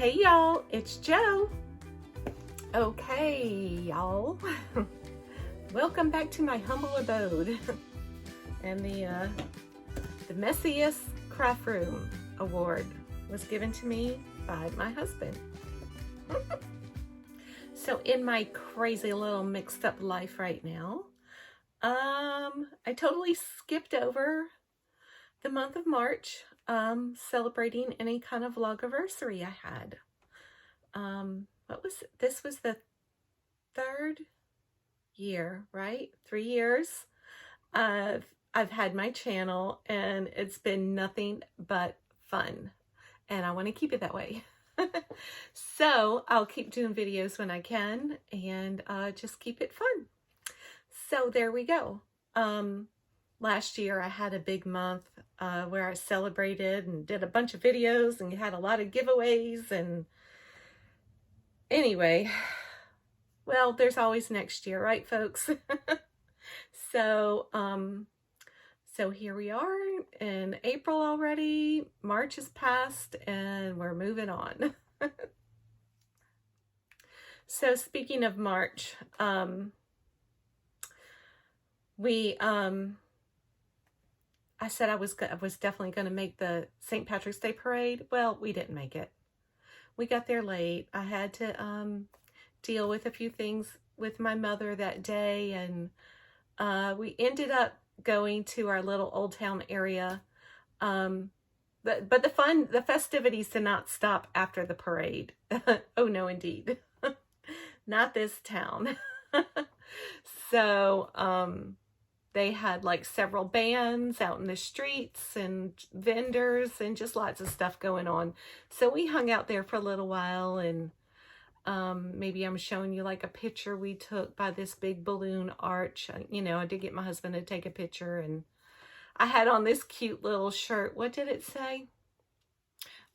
Hey y'all, it's Jo. Okay, y'all. Welcome back to my humble abode and the messiest craft room award was given to me by my husband. So in my crazy little mixed up life right now, I totally skipped over the month of March, celebrating any kind of vlogiversary I had. This was the third year, right? 3 years. I've had my channel and it's been nothing but fun. And I want to keep it that way. So I'll keep doing videos when I can and just keep it fun. So there we go. Last year I had a big month where I celebrated and did a bunch of videos and had a lot of giveaways, and anyway, well, there's always next year, right folks? So here we are in April already. March is past and we're moving on. So speaking of March, I said I was definitely going to make the St. Patrick's Day parade. Well, we didn't make it. We got there late. I had to deal with a few things with my mother that day, and we ended up going to our little Old Town area. But the festivities did not stop after the parade. Oh no, indeed. Not this town. So, they had like several bands out in the streets and vendors and just lots of stuff going on. So we hung out there for a little while, and maybe I'm showing you like a picture we took by this big balloon arch. You know, I did get my husband to take a picture, and I had on this cute little shirt. What did it say?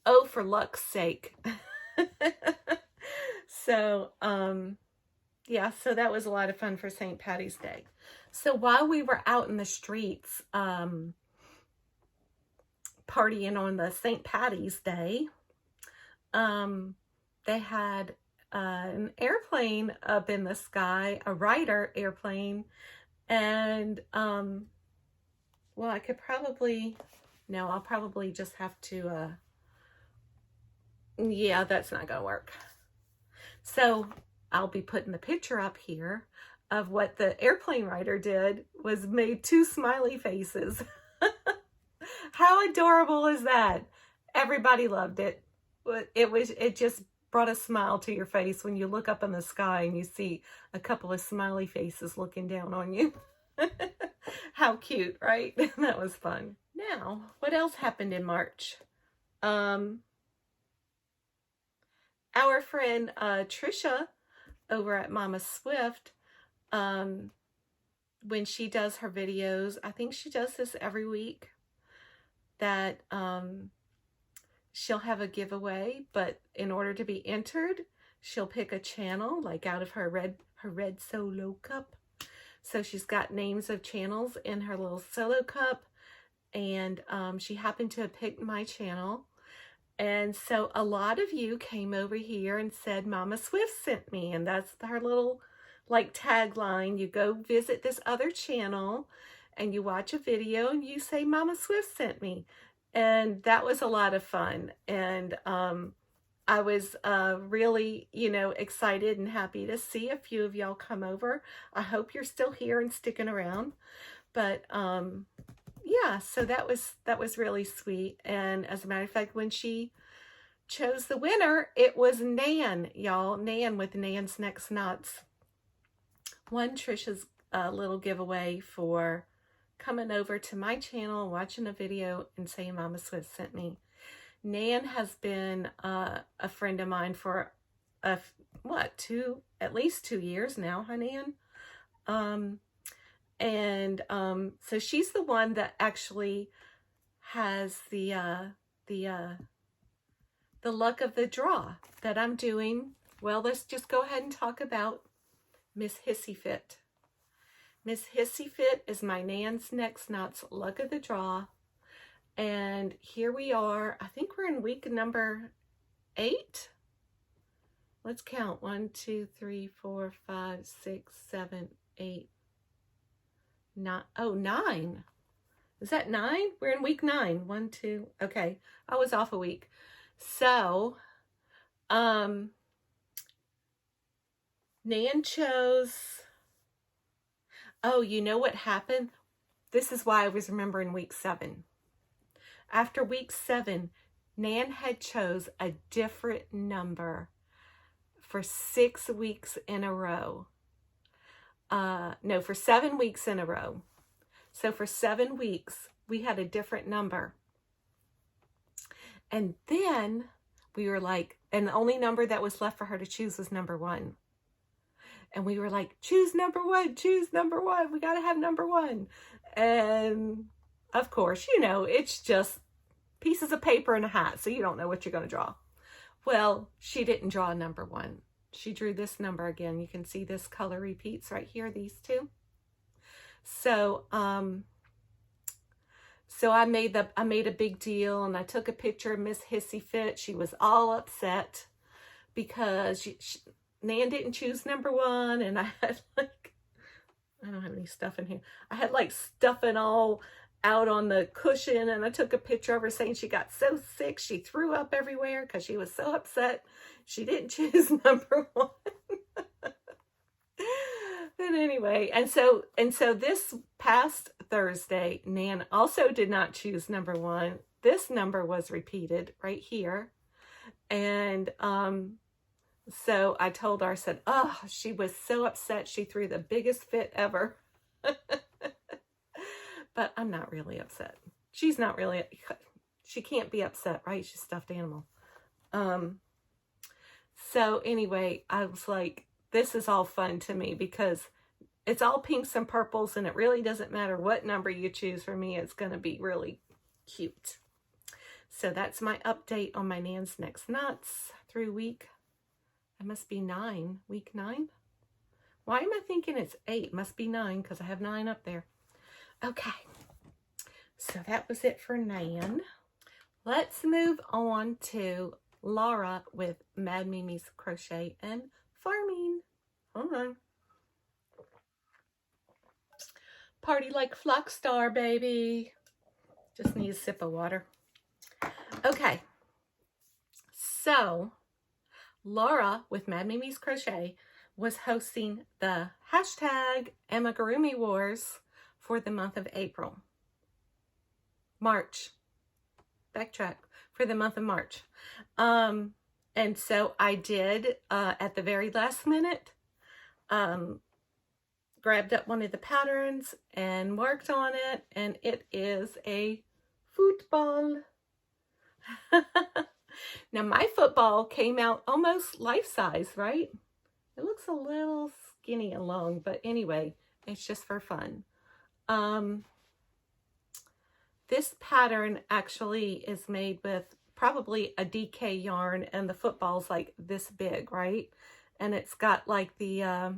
Oh, for luck's sake. So, yeah, so that was a lot of fun for St. Patty's Day. So while we were out in the streets partying on the St. Patty's Day, they had an airplane up in the sky, a Ryder airplane, and well, I could probably, no, I'll probably just have to, yeah, that's not gonna work. So I'll be putting the picture up here of what the airplane rider did, was made 2 smiley faces. How adorable is that? Everybody loved it. It just brought a smile to your face when you look up in the sky and you see a couple of smiley faces looking down on you. How cute, right? That was fun. Now, what else happened in March? Our friend Trisha over at Mama Swift, when she does her videos, I think she does this every week, that she'll have a giveaway, but in order to be entered, she'll pick a channel like out of her red solo cup. So she's got names of channels in her little solo cup, and she happened to have picked my channel. And so a lot of you came over here and said, Mama Swift sent me. And that's her little like tagline. You go visit this other channel and you watch a video and you say, Mama Swift sent me. And that was a lot of fun. And I was really, you know, excited and happy to see a few of y'all come over. I hope you're still here and sticking around. But yeah, so that was really sweet. And as a matter of fact, when she chose the winner, it was Nan, y'all. Nan with Nan's Next Knots. Won Trisha's little giveaway for coming over to my channel, watching a video, and saying Mama Swift sent me. Nan has been a friend of mine for at least 2 years now, huh, Nan? So she's the one that actually has the luck of the draw that I'm doing. Well, let's just go ahead and talk about Miss Hissy Fit. Miss Hissy Fit is my Nan's Next Knots luck of the draw. And here we are. I think we're in week number 8. let's count. 1, 2, 3, 4, 5, 6, 7, 8, 9. Oh, 9. Is that 9? We're in week 9. 1, 2. Okay. I was off a week. So, Nan chose. Oh, you know what happened? This is why I was remembering week 7. After week 7, Nan had chose a different number for 6 weeks in a row. No, for 7 weeks in a row. So for 7 weeks, we had a different number. And then we were like, and the only number that was left for her to choose was number 1. And we were like, choose number 1, choose number 1. We got to have number 1. And of course, you know, it's just pieces of paper and a hat. So you don't know what you're going to draw. Well, she didn't draw number 1. She drew this number again. You can see this color repeats right here, these two. So, so I made a big deal, and I took a picture of Miss Hissy Fit. She was all upset because Nan didn't choose number 1, and I had like, I don't have any stuff in here. I had like stuffing all out on the cushion, and I took a picture of her saying she got so sick she threw up everywhere because she was so upset she didn't choose number 1. But anyway, and so this past Thursday, Nan also did not choose number 1. This number was repeated right here. And so I told her, I said, oh, she was so upset she threw the biggest fit ever. But I'm not really upset. She's not really, she can't be upset, right? She's a stuffed animal. So anyway, I was like, this is all fun to me because it's all pinks and purples, and it really doesn't matter what number you choose for me. It's going to be really cute. So that's my update on my Nan's Next Nuts through week. It must be 9, week 9. Why am I thinking it's 8? Must be 9 because I have 9 up there. Okay, so that was it for Nan. Let's move on to Laura with Mad Mimi's Crochet and Farming. Hold on. Party like Flock Star, baby. Just need a sip of water. Okay, so Laura with Mad Mimi's Crochet was hosting the hashtag Emma Gurumi Wars for the month of April. March. Backtrack. For the month of March. And so I did, at the very last minute, grabbed up one of the patterns and worked on it, and it is a football. Now my football came out almost life-size, right? It looks a little skinny and long, but anyway, it's just for fun. This pattern actually is made with probably a DK yarn, and the football's like this big, right? And it's got like the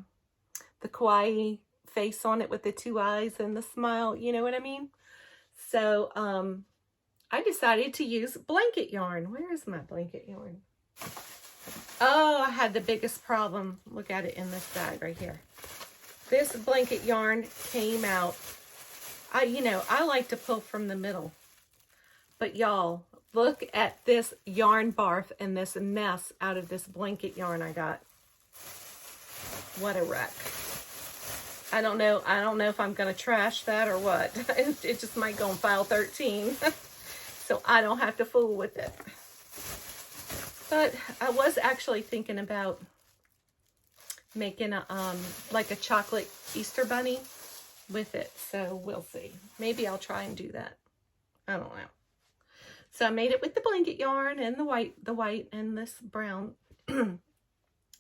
kawaii face on it with the 2 eyes and the smile, you know what I mean? So I decided to use blanket yarn. Where is my blanket yarn? Oh, I had the biggest problem. Look at it in this bag right here. This blanket yarn came out. I like to pull from the middle. But y'all, look at this yarn barf and this mess out of this blanket yarn I got. What a wreck. I don't know if I'm going to trash that or what. It just might go on file 13. So I don't have to fool with it. But I was actually thinking about making a like a chocolate Easter bunny with it. So we'll see. Maybe I'll try and do that. I don't know. So I made it with the blanket yarn and the white and this brown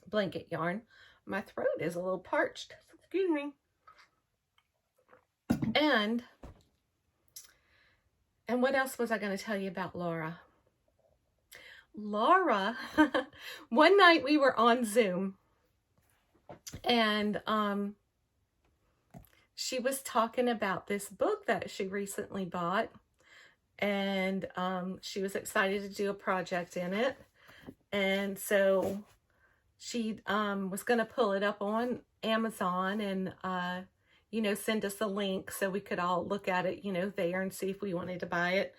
blanket yarn. My throat is a little parched. Excuse me. And what else was I going to tell you about Laura? Laura, one night we were on Zoom, and she was talking about this book that she recently bought, and she was excited to do a project in it. And so she was going to pull it up on Amazon and, you know, send us a link so we could all look at it, you know, there and see if we wanted to buy it.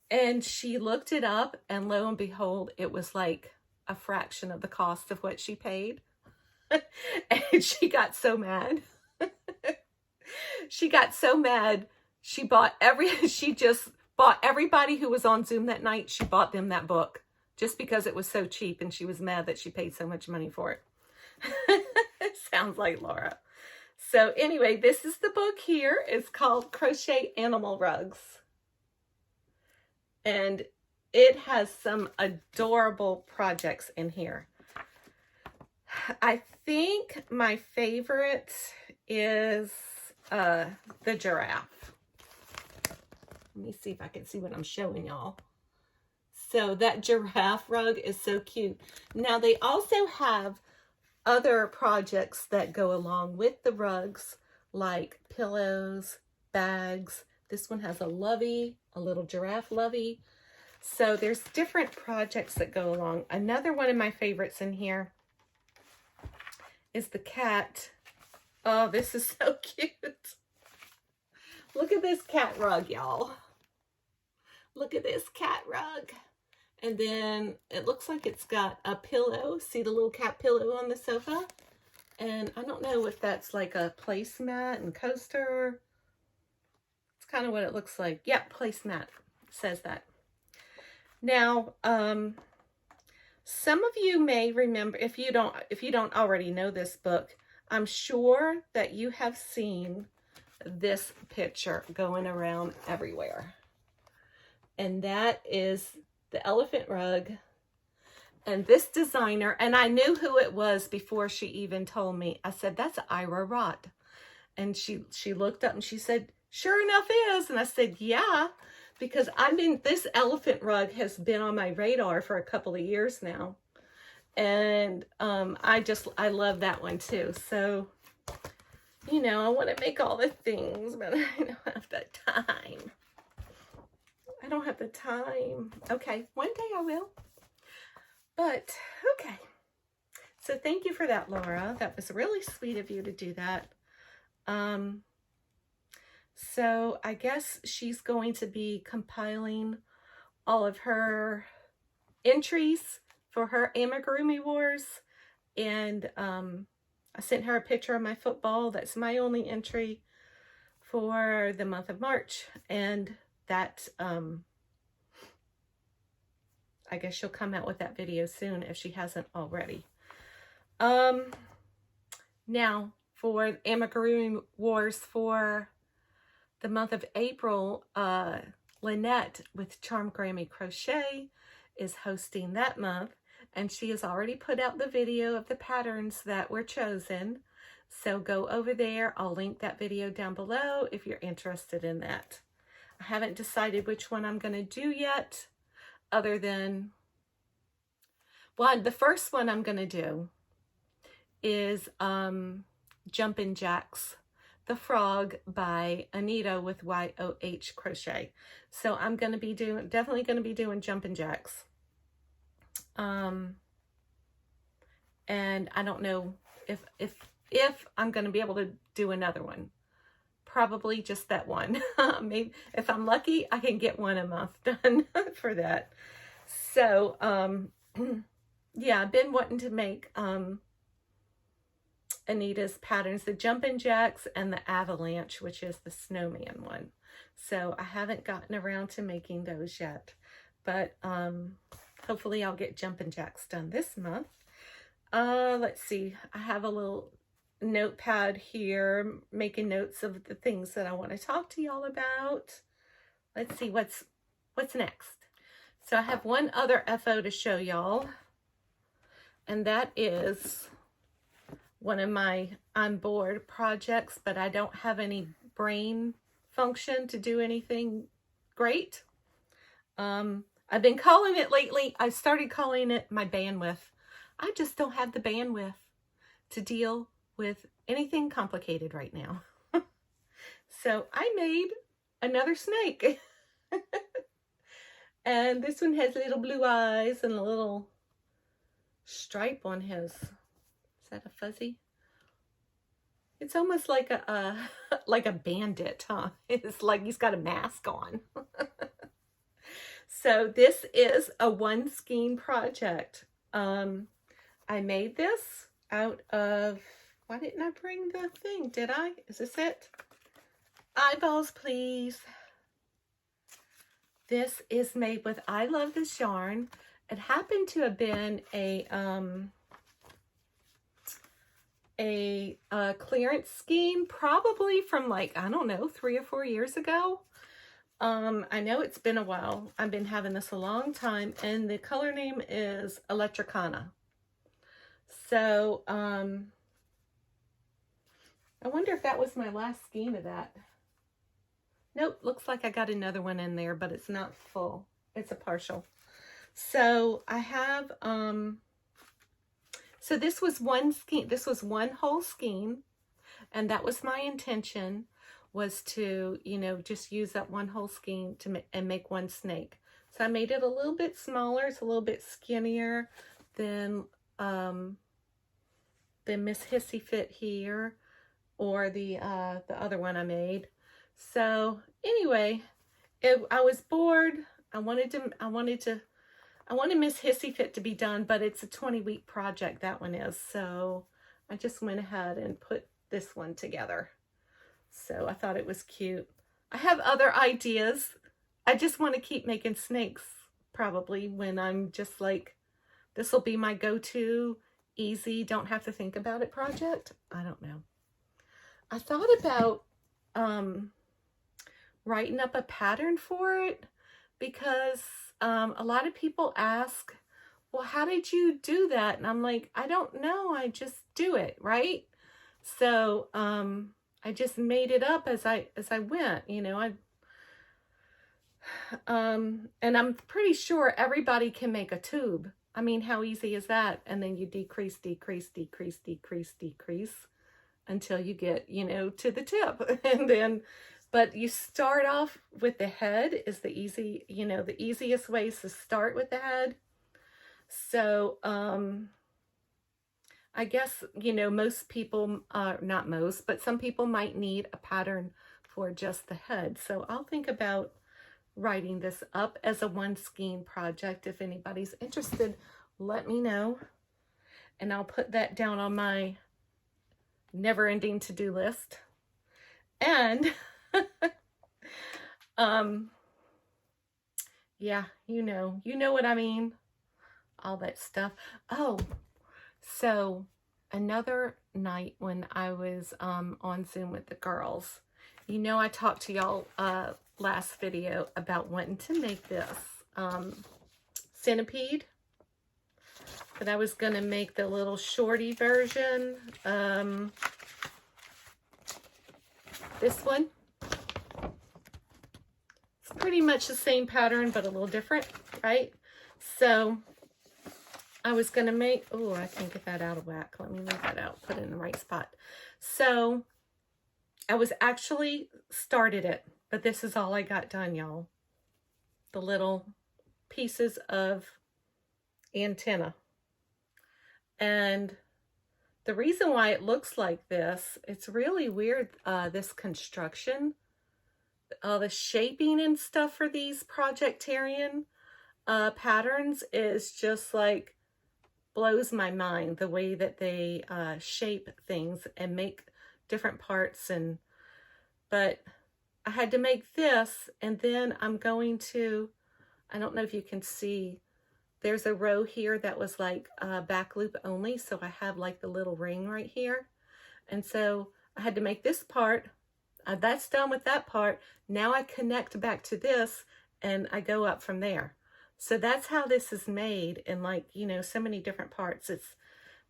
And she looked it up, and lo and behold, it was like a fraction of the cost of what she paid. And she got so mad. She got so mad. She just bought everybody who was on Zoom that night. She bought them that book just because it was so cheap, and she was mad that she paid so much money for it. Sounds like Laura. So anyway, this is the book here. It's called Crochet Animal Rugs. And it has some adorable projects in here. I think my favorite is the giraffe. Let me see if I can see what I'm showing y'all. So that giraffe rug is so cute. Now they also have other projects that go along with the rugs, like pillows, bags. This one has a lovey, a little giraffe lovey. So there's different projects that go along. Another one of my favorites in here is the cat. Oh, this is so cute. Look at this cat rug, y'all. Look at this cat rug. And then it looks like it's got a pillow. See the little cat pillow on the sofa? And I don't know if that's like a placemat and coaster. It's kind of what it looks like. Yep, placemat says that. Now, some of you may remember, if you don't already know this book, I'm sure that you have seen this picture going around everywhere. And that is the elephant rug. And this designer, and I knew who it was before she even told me. I said, that's Ira Rott. And she looked up and she said, sure enough is. And I said, yeah, because this elephant rug has been on my radar for a couple of years now. And I love that one too. So, you know, I want to make all the things, but I don't have the time. I don't have the time. Okay, one day I will. But, okay. So thank you for that, Laura. That was really sweet of you to do that. So I guess she's going to be compiling all of her entries for her Amigurumi Wars. And I sent her a picture of my football. That's my only entry for the month of March. And that, I guess she'll come out with that video soon if she hasn't already. Now, for Amigurumi Wars for the month of April, Lynette with Charm Grammy Crochet is hosting that month, and she has already put out the video of the patterns that were chosen. So go over there. I'll link that video down below if you're interested in that. I haven't decided which one I'm going to do yet, other than, well, the first one I'm going to do is Jumpin' Jacks, the Frog by Anita with YOH Crochet. So I'm going to be definitely going to be doing Jumpin' Jacks. And I don't know if I'm going to be able to do another one. Probably just that one. Maybe if I'm lucky, I can get one a month done for that. So, yeah, I've been wanting to make Anita's patterns, the Jumpin' Jacks and the Avalanche, which is the snowman one. So I haven't gotten around to making those yet, but hopefully I'll get Jumpin' Jacks done this month. Let's see, I have a little notepad here, making notes of the things that I want to talk to y'all about. Let's see what's next. So I have one other FO to show y'all, and that is one of my I'm bored projects, but I don't have any brain function to do anything great. I've been calling it lately, I started calling it my bandwidth. I just don't have the bandwidth to deal with anything complicated right now. So I made another snake. And this one has little blue eyes and a little stripe on his. Is that a fuzzy? It's almost like a like a bandit, huh? It's like he's got a mask on. So this is a one skein project. I made this out of, why didn't I bring the thing? Did I? Is this it? Eyeballs, please. This is made with I Love This Yarn. It happened to have been a clearance scheme, probably from like, I don't know, 3 or 4 years ago. I know it's been a while. I've been having this a long time, and the color name is Electricana. So, I wonder if that was my last skein of that. Nope, looks like I got another one in there, but it's not full. It's a partial. So I have, so this was one skein, this was one whole skein, and that was my intention, was to, you know, just use that one whole skein to and make one snake. So I made it a little bit smaller, it's a little bit skinnier than Miss Hissy Fit here, or the other one I made. So anyway, I was bored. I wanted Miss Hissy Fit to be done, but it's a 20-week project, that one is. So I just went ahead and put this one together. So I thought it was cute. I have other ideas. I just want to keep making snakes, probably, when I'm just like, this will be my go-to, easy, don't have to think about it project. I don't know. I thought about writing up a pattern for it, because a lot of people ask, well, how did you do that? And I'm like, I don't know, I just do it, right? So I just made it up as I went, you know. And I'm pretty sure everybody can make a tube. I mean, how easy is that? And then you decrease, decrease, decrease, decrease, decrease until you get, you know, to the tip. And then, but you start off with the head is the easy, you know, the easiest way is to start with the head. So, I guess, you know, most people, not most, but some people might need a pattern for just the head. So I'll think about writing this up as a one skein project. If anybody's interested, let me know. And I'll put that down on my never-ending to-do list. And yeah, you know what I mean, all that stuff. Oh, so another night when I was on Zoom with the girls, you know, I talked to y'all last video about wanting to make this centipede, but I was gonna make the little shorty version. This one, it's pretty much the same pattern, but a little different, right? So I was gonna make, oh, I can't get that out of whack. Let me move that out, put it in the right spot. So I was actually started it, but this is all I got done, y'all. The little pieces of antenna. And the reason why it looks like this, it's really weird, this construction, the shaping and stuff for these Projectarian patterns is just like, blows my mind, the way that they shape things and make different parts. And but I had to make this, and then I'm going to, I don't know if you can see, there's a row here that was like back loop only, so I have like the little ring right here. And so I had to make this part. That's done with that part. Now I connect back to this and I go up from there. So that's how this is made in, like, you know, so many different parts. It's,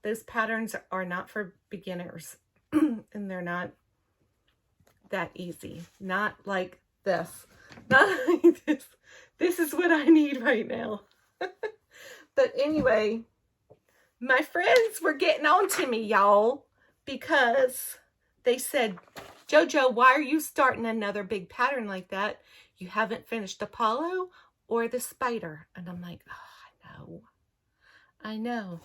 those patterns are not for beginners and they're not that easy. Not like this. Not like this. This is what I need right now. But anyway, my friends were getting on to me, y'all, because they said, JoJo, why are you starting another big pattern like that? You haven't finished Apollo or the spider. And I'm like, oh, I know.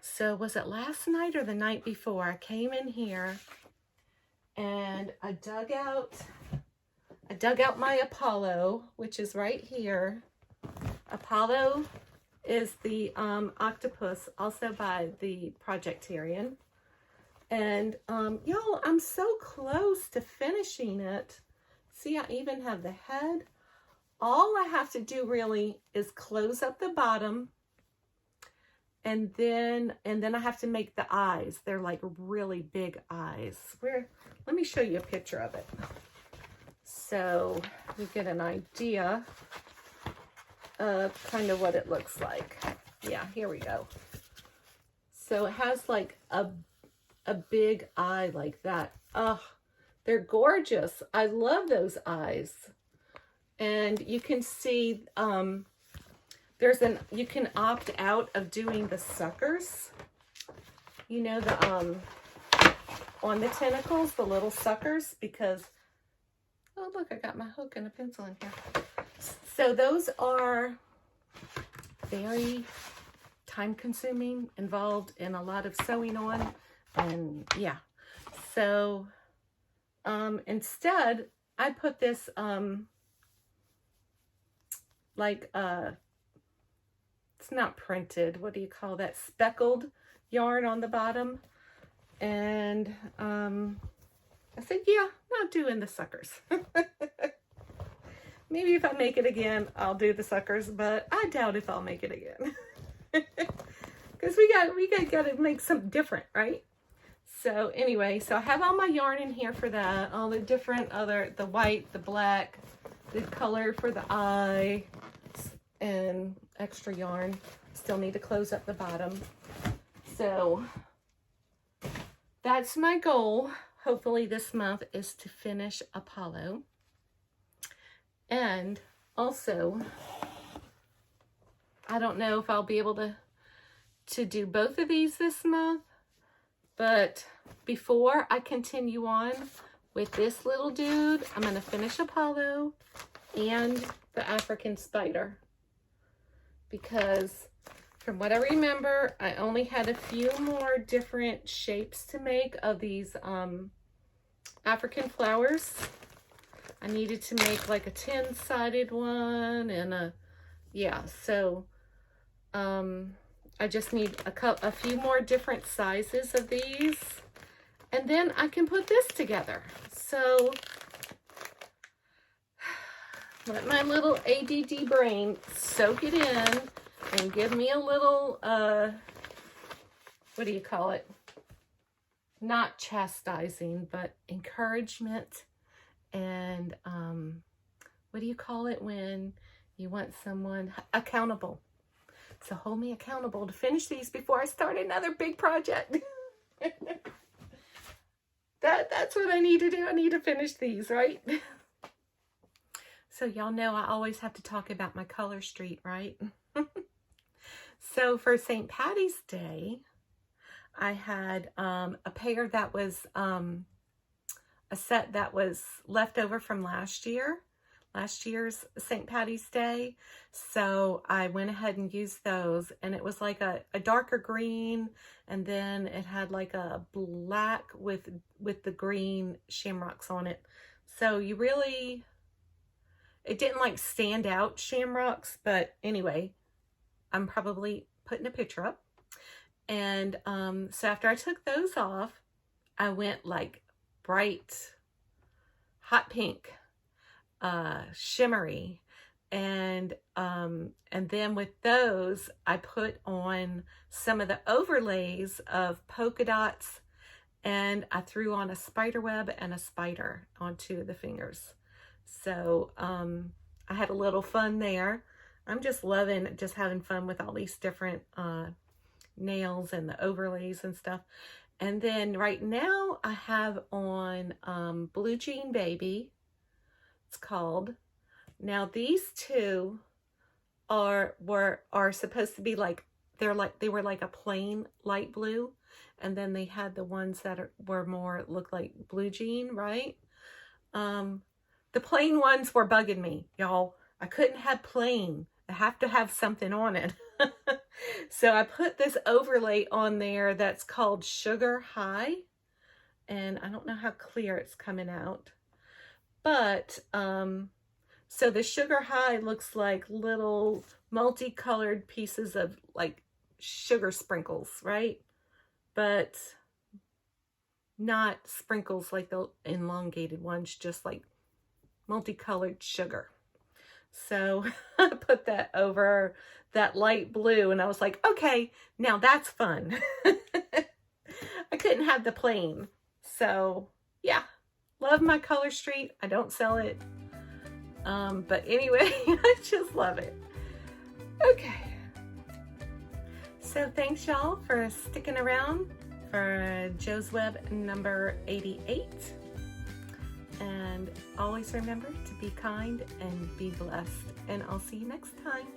So was it last night or the night before? I came in here and I dug out my Apollo, which is right here. Apollo is the octopus, also by the Projectarian. And y'all, I'm so close to finishing it. See, I even have the head. All I have to do really is close up the bottom, and then I have to make the eyes. They're like really big eyes. Let me show you a picture of it, so you get an idea of kind of what it looks like. Yeah, here we go. So it has like a big eye like that. Oh, they're gorgeous. I love those eyes. And you can see you can opt out of doing the suckers. You know, the on the tentacles, the little suckers, because oh look, I got my hook and a pencil in here. So those are very time consuming, involved in a lot of sewing on, and yeah. So instead I put this like it's not printed, what do you call that, speckled yarn on the bottom. And I said, yeah, not doing the suckers. Maybe if I make it again, I'll do the suckers, but I doubt if I'll make it again. Because we gotta make something different, right? So anyway, so I have all my yarn in here for that, all the different the white, the black, the color for the eye, and extra yarn. Still need to close up the bottom. So that's my goal, hopefully this month, is to finish Apollo. And also, I don't know if I'll be able to do both of these this month, but before I continue on with this little dude, I'm going to finish Apollo and the African spider, because from what I remember, I only had a few more different shapes to make of these African flowers. I needed to make like a 10-sided one and yeah, so I just need a few more different sizes of these, and then I can put this together. So let my little ADD brain soak it in and give me a little, what do you call it? Not chastising, but encouragement. And what do you call it when you want someone accountable? So hold me accountable to finish these before I start another big project. That's what I need to do. I need to finish these, right? So y'all know I always have to talk about my color street, right? So for St. Patty's Day, I had a pair that was a set that was left over from last year's St. Patty's Day. So I went ahead and used those, and it was like a darker green, and then it had like a black with the green shamrocks on it. So it didn't like stand out shamrocks, but anyway, I'm probably putting a picture up. And so after I took those off, I went like bright, hot pink, shimmery, and then with those I put on some of the overlays of polka dots, and I threw on a spider web and a spider onto the fingers. So I had a little fun there. I'm just loving just having fun with all these different nails and the overlays and stuff. And then right now I have on Blue Jean Baby, it's called. Now these two are supposed to be like, they were like a plain light blue, and then they had the ones that were more, look like blue jean, right? The plain ones were bugging me, y'all. I couldn't have plain. I have to have something on it. So I put this overlay on there that's called Sugar High, and I don't know how clear it's coming out, but so the Sugar High looks like little multicolored pieces of like sugar sprinkles, right? But not sprinkles like the elongated ones, just like multicolored sugar. So I put that over that light blue, and I was like, okay, now that's fun. I couldn't have the plain. So yeah, love my color street. I don't sell it. But anyway, I just love it. Okay. So thanks y'all for sticking around for Jo's Web number 88. And always remember to be kind and be blessed. And I'll see you next time.